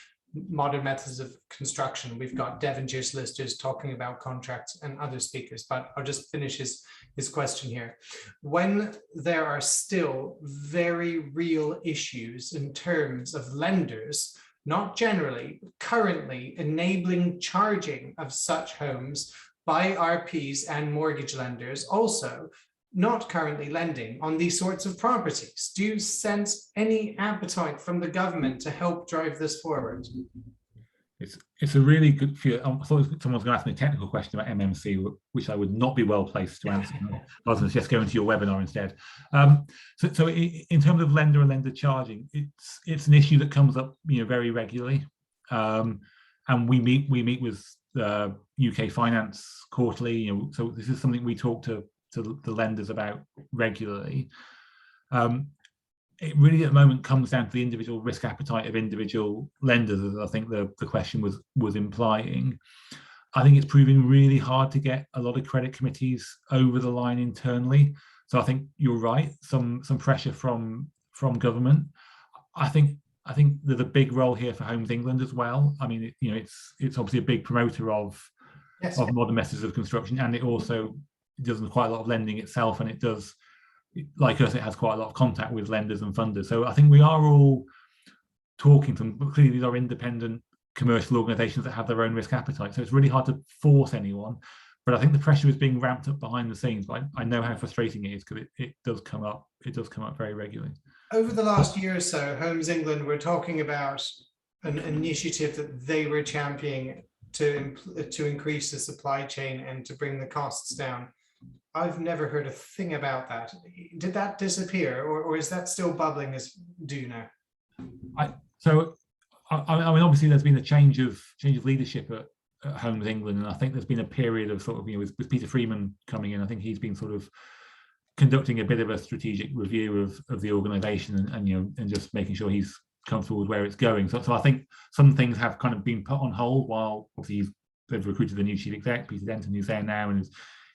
modern methods of construction. We've got Devonshire solicitors talking about contracts and other speakers, but I'll just finish his question here. When there are still very real issues in terms of lenders, not generally, but currently enabling charging of such homes by RPs and mortgage lenders, also not currently lending on these sorts of properties. Do you sense any appetite from the government to help drive this forward? It's a really good few. I thought someone was going to ask me a technical question about MMC, which I would not be well placed to answer. I was going to just go into your webinar instead. So in terms of lender and lender charging, it's an issue that comes up very regularly, and we meet with UK Finance quarterly. So this is something we talk to the lenders about regularly. It really at the moment comes down to the individual risk appetite of individual lenders, as I think the question was implying. I think it's proving really hard to get a lot of credit committees over the line internally. So I think you're right, some pressure from government. I think there's a big role here for Homes England as well. I mean, it's obviously a big promoter of modern methods of construction, and it also does quite a lot of lending itself, and it does, like us, it has quite a lot of contact with lenders and funders. So I think we are all talking to them, but clearly these are independent commercial organisations that have their own risk appetite. So it's really hard to force anyone, but I think the pressure is being ramped up behind the scenes. I know how frustrating it is, because it does come up. It does come up very regularly. Over the last year or so, Homes England were talking about an initiative that they were championing to increase the supply chain and to bring the costs down. I've never heard a thing about that. Did that disappear, or is that still bubbling as do now? I mean, obviously there's been a change of leadership at Homes England, and I think there's been a period of sort of, with Peter Freeman coming in, I think he's been sort of conducting a bit of a strategic review of the organisation, and just making sure he's comfortable with where it's going. So I think some things have kind of been put on hold while obviously they've recruited the new chief exec, Peter Denton, who's there now and is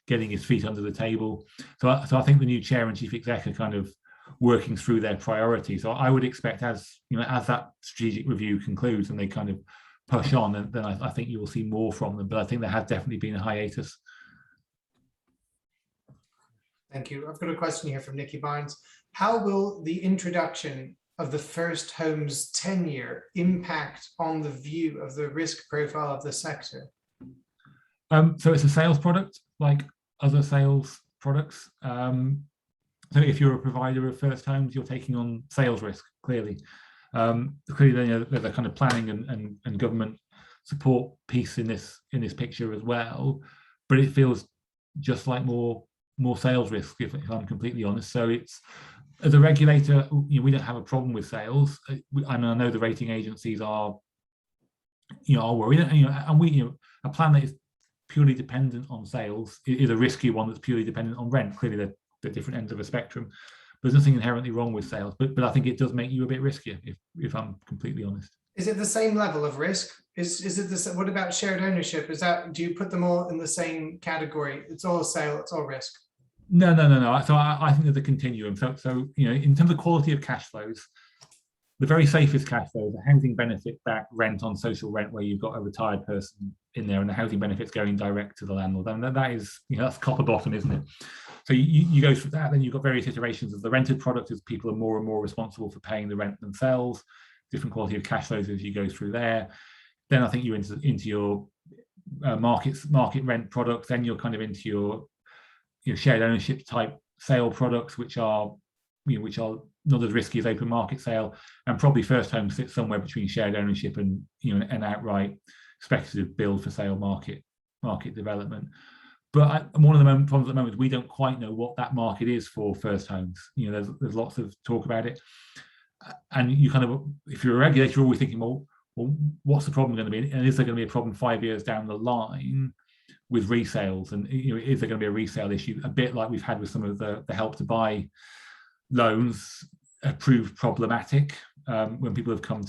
getting his feet under the table. So I think the new chair and chief exec are kind of working through their priorities. So I would expect, as that strategic review concludes and they kind of push on, then I think you will see more from them. But I think there has definitely been a hiatus. Thank you. I've got a question here from Nikki Barnes. How will the introduction of the first home's tenure impact on the view of the risk profile of the sector? So it's a sales product like other sales products. So if you're a provider of first homes, you're taking on sales risk, clearly. Clearly, there's a kind of planning and government support piece in this picture as well, but it feels just like more sales risk, if I'm completely honest. So it's, as a regulator, we don't have a problem with sales. I know the rating agencies are worried, and we, a plan that is purely dependent on sales is a risky one that's purely dependent on rent. Clearly, they're different ends of a spectrum. There's nothing inherently wrong with sales, but I think it does make you a bit riskier, if I'm completely honest. Is it the same level of risk? Is it this? What about shared ownership? Do you put them all in the same category? It's all sale, it's all risk. No. So I think there's a continuum. So in terms of quality of cash flows, the very safest cash flows are housing benefit back rent on social rent, where you've got a retired person in there and the housing benefits going direct to the landlord. And that is, that's copper bottom, isn't it? So you go through that, then you've got various iterations of the rented product as people are more and more responsible for paying the rent themselves, different quality of cash flows as you go through there. Then I think you're into your market rent products. Then you're kind of into your shared ownership type sale products, which are not as risky as open market sale, and probably first home sits somewhere between shared ownership and an outright speculative build for sale market development. But one of the problems at the moment is we don't quite know what that market is for first homes. There's lots of talk about it, and you kind of, if you're a regulator, you're always thinking, well, what's the problem going to be, and is there going to be a problem 5 years down the line with resales, and is there going to be a resale issue, a bit like we've had with some of the Help to Buy loans proved problematic when people have come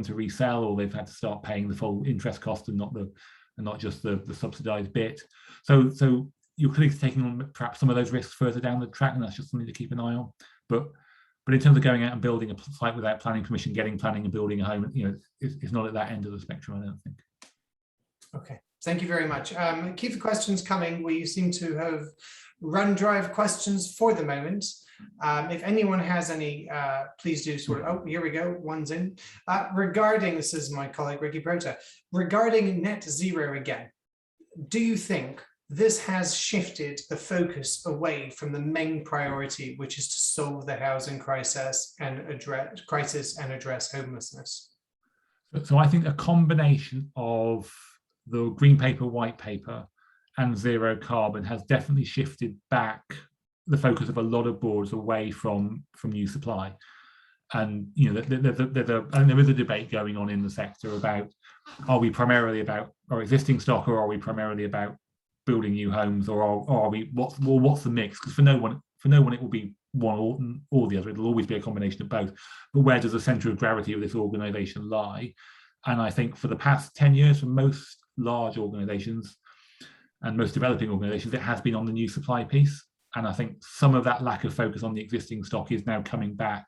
to resell, or they've had to start paying the full interest cost and not just the subsidized bit. So you're clearly taking on perhaps some of those risks further down the track, and that's just something to keep an eye on. But in terms of going out and building a site without planning permission, getting planning and building a home, it's not at that end of the spectrum, I don't think. Okay, thank you very much. Keep the questions coming. We seem to have run dry of questions for the moment. If anyone has any, please do oh, here we go, one's in. Regarding, this is my colleague Ricky Prota, regarding net zero again, do you think this has shifted the focus away from the main priority, which is to solve the housing crisis and address homelessness? So I think a combination of the green paper, white paper, and zero carbon has definitely shifted back the focus of a lot of boards away from new supply. And there is a debate going on in the sector about, are we primarily about our existing stock, or are we primarily about building new homes, or are we what's the mix? Because for no one it will be one or the other. It'll always be a combination of both. But where does the centre of gravity of this organisation lie? And I think for the past 10 years, for most large organisations and most developing organisations, it has been on the new supply piece. And I think some of that lack of focus on the existing stock is now coming back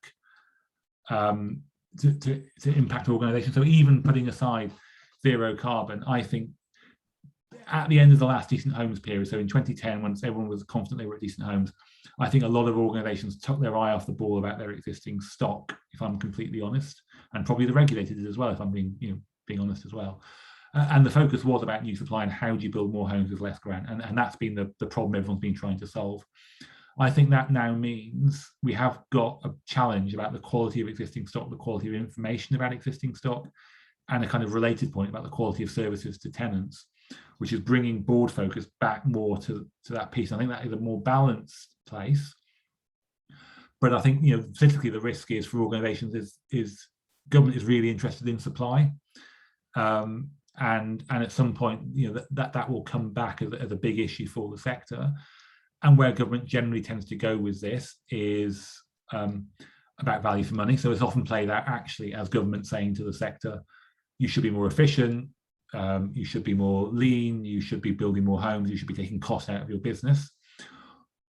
to impact organisations. So even putting aside zero carbon, I think at the end of the last Decent Homes period, so in 2010, once everyone was confident they were at Decent Homes, I think a lot of organisations took their eye off the ball about their existing stock, if I'm completely honest, and probably the regulators as well, if I'm being honest as well. And the focus was about new supply and how do you build more homes with less grant, and that's been the problem everyone's been trying to solve. I think that now means we have got a challenge about the quality of existing stock, the quality of information about existing stock, and a kind of related point about the quality of services to tenants, which is bringing board focus back more to that piece. I think that is a more balanced place. But I think, typically the risk is for organisations is government is really interested in supply. And at some point, that will come back as a big issue for the sector. And where government generally tends to go with this is about value for money. So it's often played out actually as government saying to the sector, you should be more efficient, you should be more lean, you should be building more homes, you should be taking costs out of your business.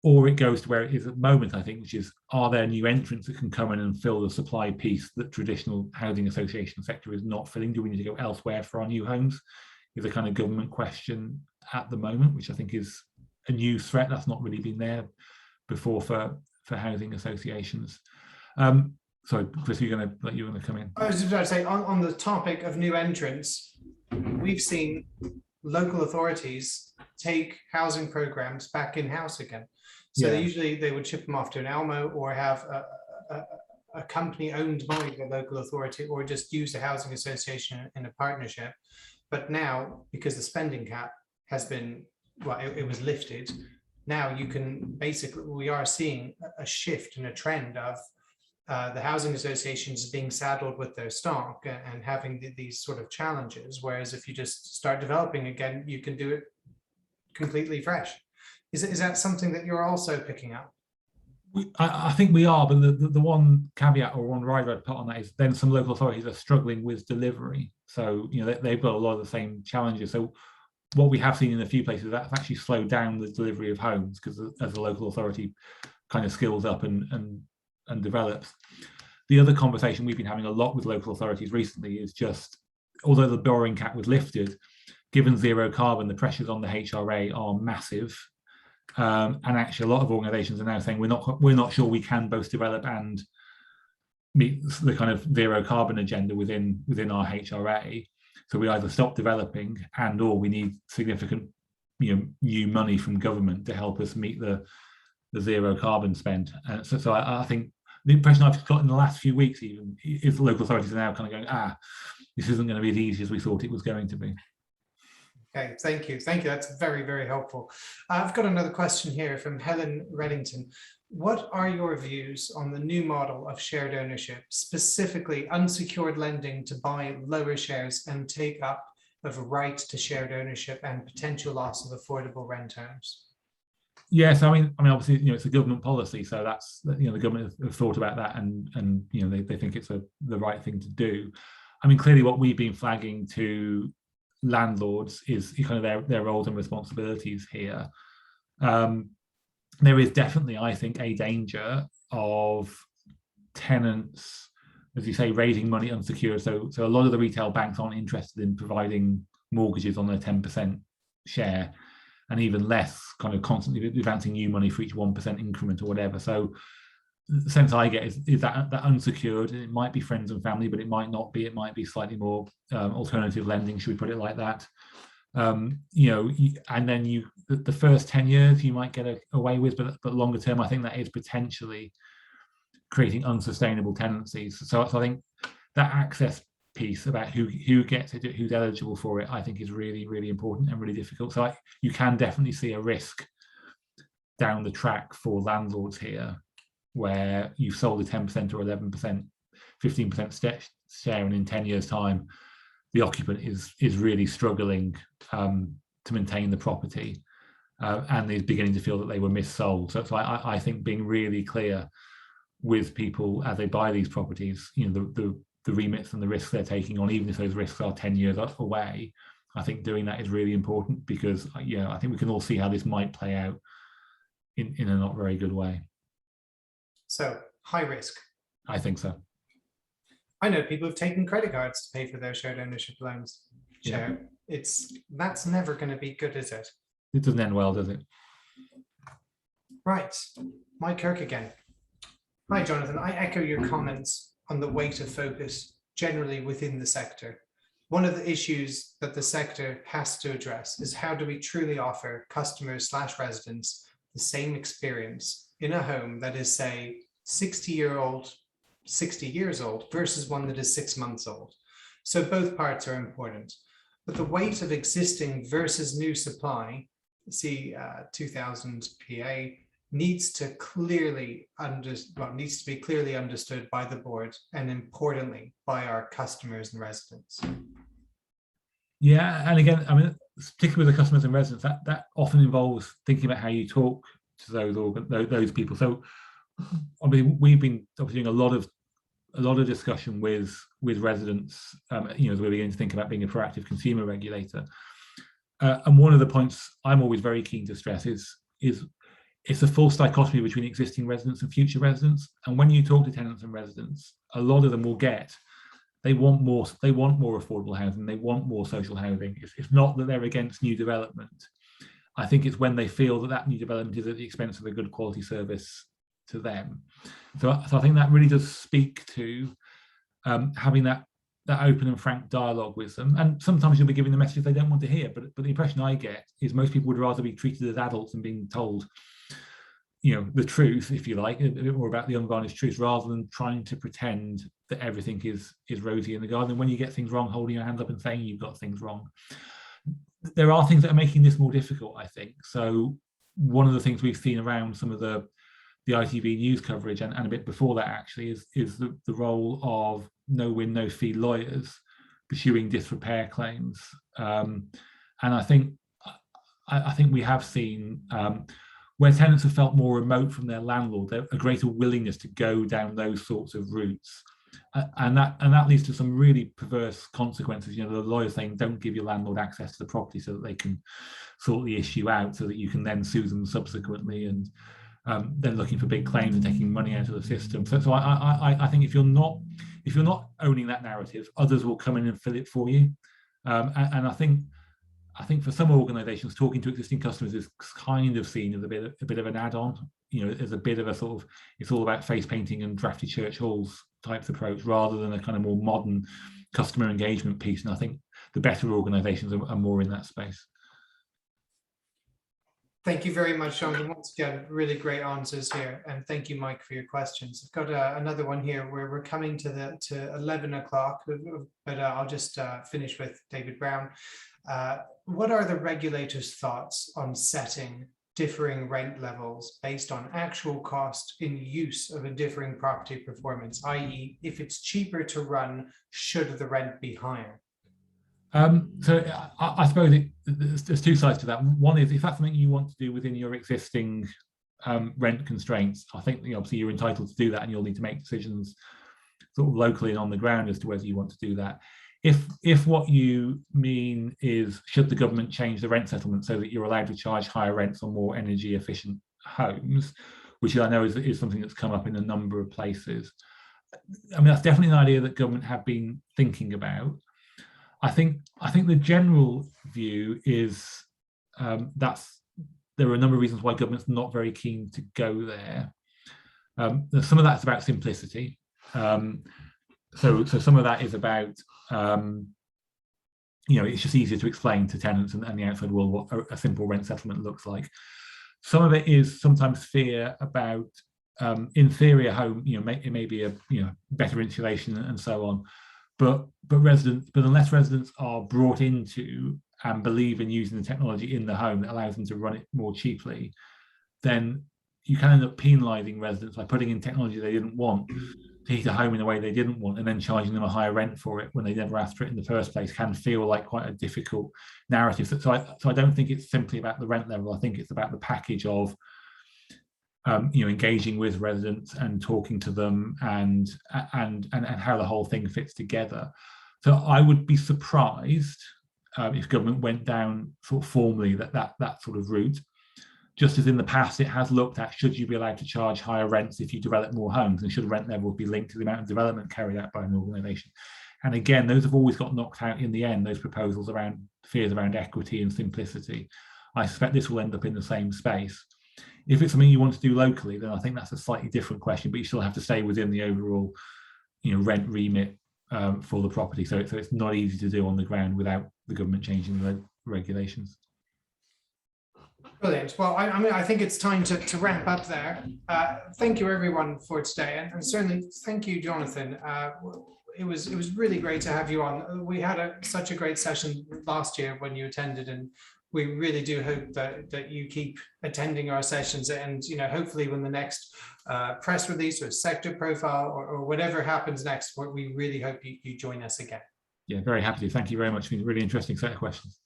Or it goes to where it is at the moment, I think, which is, are there new entrants that can come in and fill the supply piece that traditional housing association sector is not filling? Do we need to go elsewhere for our new homes? Is a kind of government question at the moment, which I think is a new threat that's not really been there before for housing associations. Sorry, Chris, you're going to come in. I was just about to say, on the topic of new entrants, we've seen local authorities take housing programs back in-house again. So they would ship them off to an Elmo, or have a company owned by the local authority, or just use the housing association in a partnership. But now, because the spending cap has been, it was lifted, now you can basically, we are seeing a shift and a trend of the housing associations being saddled with their stock and having these sort of challenges. Whereas if you just start developing again, you can do it completely fresh. Is that something that you're also picking up? I think we are, but the one caveat or one rider I'd put on that is then some local authorities are struggling with delivery. So, they've got a lot of the same challenges. So what we have seen in a few places, that's actually slowed down the delivery of homes, because as the local authority kind of skills up and develops. The other conversation we've been having a lot with local authorities recently is just, although the borrowing cap was lifted, given zero carbon, the pressures on the HRA are massive. And actually, a lot of organisations are now saying we're not sure we can both develop and meet the kind of zero carbon agenda within our HRA. So we either stop developing or we need significant new money from government to help us meet the zero carbon spend. So I think the impression I've got in the last few weeks even is the local authorities are now kind of going, this isn't going to be as easy as we thought it was going to be. Okay, thank you. Thank you. That's very, very helpful. I've got another question here from Helen Reddington. What are your views on the new model of shared ownership, specifically unsecured lending to buy lower shares and take up of right to shared ownership and potential loss of affordable rent homes? Yes, I mean, obviously, it's a government policy, so that's the government have thought about that, and they think it's the right thing to do. I mean, clearly, what we've been flagging to landlords is kind of their roles and responsibilities here. There is definitely, I think, a danger of tenants, as you say, raising money unsecured. So a lot of the retail banks aren't interested in providing mortgages on their 10% share, and even less kind of constantly advancing new money for each 1% increment or whatever. So the sense I get is that unsecured, it might be friends and family, but it might not be. It might be slightly more alternative lending, should we put it like that? And then the first 10 years you might get away with, but longer term, I think that is potentially creating unsustainable tenancies. So I think that access piece about who gets it, who's eligible for it, I think is really, really important and really difficult. So you can definitely see a risk down the track for landlords here, where you've sold a 10% or 11%, 15% share, and in 10 years' time, the occupant is really struggling to maintain the property and is beginning to feel that they were missold. So I think being really clear with people as they buy these properties, the remits and the risks they're taking on, even if those risks are 10 years away, I think doing that is really important, because I think we can all see how this might play out in a not very good way. So high risk. I think so. I know people have taken credit cards to pay for their shared ownership loans. Yeah. That's never going to be good, is it? It doesn't end well, does it? Right. Mike Kirk again. Hi, Jonathan. I echo your comments on the weight of focus generally within the sector. One of the issues that the sector has to address is how do we truly offer customers/residents the same experience in a home that is, say, 60 years old versus one that is 6 months old. So both parts are important, but the weight of existing versus new supply, see 2000 PA, needs to be clearly understood by the board, and importantly by our customers and residents. Yeah, and again, I mean, particularly with the customers and residents, that often involves thinking about how you talk to those people. So I mean, we've been obviously doing a lot of discussion with residents, as we're beginning to think about being a proactive consumer regulator. And one of the points I'm always very keen to stress is it's a false dichotomy between existing residents and future residents. And when you talk to tenants and residents, a lot of them will they want more affordable housing, they want more social housing. It's not that they're against new development. I think it's when they feel that new development is at the expense of a good quality service to them. So I think that really does speak to having that open and frank dialogue with them. And sometimes you'll be giving the messages they don't want to hear, but the impression I get is most people would rather be treated as adults and being told the truth, if you like, a bit more about the unvarnished truth, rather than trying to pretend that everything is rosy in the garden. And when you get things wrong, holding your hands up and saying you've got things wrong. There are things that are making this more difficult, I think. So one of the things we've seen around some of the ITV news coverage and a bit before that actually is the role of no win, no fee lawyers pursuing disrepair claims. And I think we have seen where tenants have felt more remote from their landlord, a greater willingness to go down those sorts of routes. And that leads to some really perverse consequences. The lawyers saying don't give your landlord access to the property so that they can sort the issue out, so that you can then sue them subsequently, and then looking for big claims and taking money out of the system. So I think if you're not owning that narrative, others will come in and fill it for you. And I think for some organisations, talking to existing customers is kind of seen as a bit of an add-on. As a bit of a sort of, it's all about face painting and drafty church halls types approach, rather than a kind of more modern customer engagement piece. And I think the better organisations are more in that space. Thank you very much, Jonathan. Once again, really great answers here, and thank you, Mike, for your questions. I've got another one here where we're coming to 11 o'clock, but I'll just finish with David Brown. What are the regulators' thoughts on setting differing rent levels based on actual cost in use of a differing property performance, i.e., if it's cheaper to run, should the rent be higher? So I suppose there's two sides to that. One is, if that's something you want to do within your existing rent constraints, I think obviously you're entitled to do that, and you'll need to make decisions sort of locally and on the ground as to whether you want to do that. If what you mean is, should the government change the rent settlement so that you're allowed to charge higher rents on more energy efficient homes, which I know is something that's come up in a number of places. I mean, that's definitely an idea that government have been thinking about. I think the general view is there are a number of reasons why government's not very keen to go there. Some of that's about simplicity. So some of that is about it's just easier to explain to tenants and the outside world what a simple rent settlement looks like. Some of it is sometimes fear about inferior home. It may be a better insulation and so on. But unless residents are brought into and believe in using the technology in the home that allows them to run it more cheaply, then you can end up penalising residents by putting in technology they didn't want to heat a home in a way they didn't want, and then charging them a higher rent for it when they never asked for it in the first place. Can feel like quite a difficult narrative. So I don't think it's simply about the rent level. I think it's about the package of engaging with residents and talking to them and how the whole thing fits together. So I would be surprised if government went down sort of formally that sort of route. Just as in the past, it has looked at, should you be allowed to charge higher rents if you develop more homes, and should rent levels be linked to the amount of development carried out by an organisation? And again, those have always got knocked out in the end, those proposals around fears around equity and simplicity. I suspect this will end up in the same space. If it's something you want to do locally, then I think that's a slightly different question, but you still have to stay within the overall rent remit for the property. So it's not easy to do on the ground without the government changing the regulations. Brilliant. Well, I think it's time to wrap up there. Thank you, everyone, for today, and certainly thank you, Jonathan. It was really great to have you on. We had such a great session last year when you attended, and we really do hope that you keep attending our sessions, and hopefully when the next press release or sector profile or whatever happens next, we really hope you join us again. Yeah, very happy to. Thank you very much. It's been a really interesting set of questions.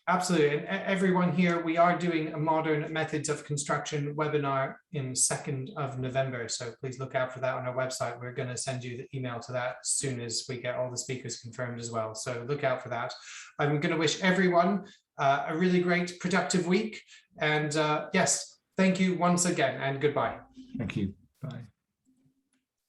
Absolutely. And everyone here, we are doing a modern methods of construction webinar in 2nd of November. So please look out for that on our website. We're going to send you the email to that as soon as we get all the speakers confirmed as well. So look out for that. I'm going to wish everyone a really great, productive week. And yes, thank you once again, and goodbye. Thank you. Bye.